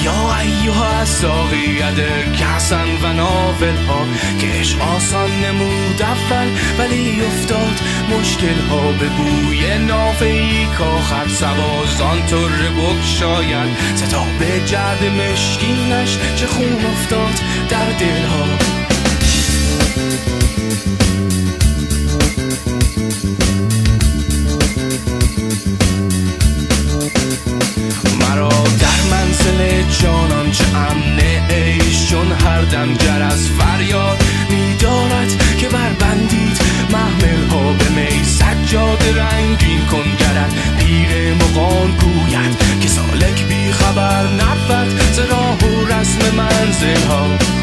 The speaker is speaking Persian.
یا ایها الساقیت کسن و ناول ها که عشق آسان نمود اول ولی افتاد مشکل ها به بوی نافه ای کاخر سوازان طره بگشاید ستاب جعد مشکینش چه خون افتاد در دل ها. مرا در منزل جانان چه امن عیش چون هر دم جرس فریاد می‌دارد که بربندید محمل ها به می سجاد رنگین کن گرد پیر مغان گوید که سالک بی خبر نبود ز راه و رسم منزل ها.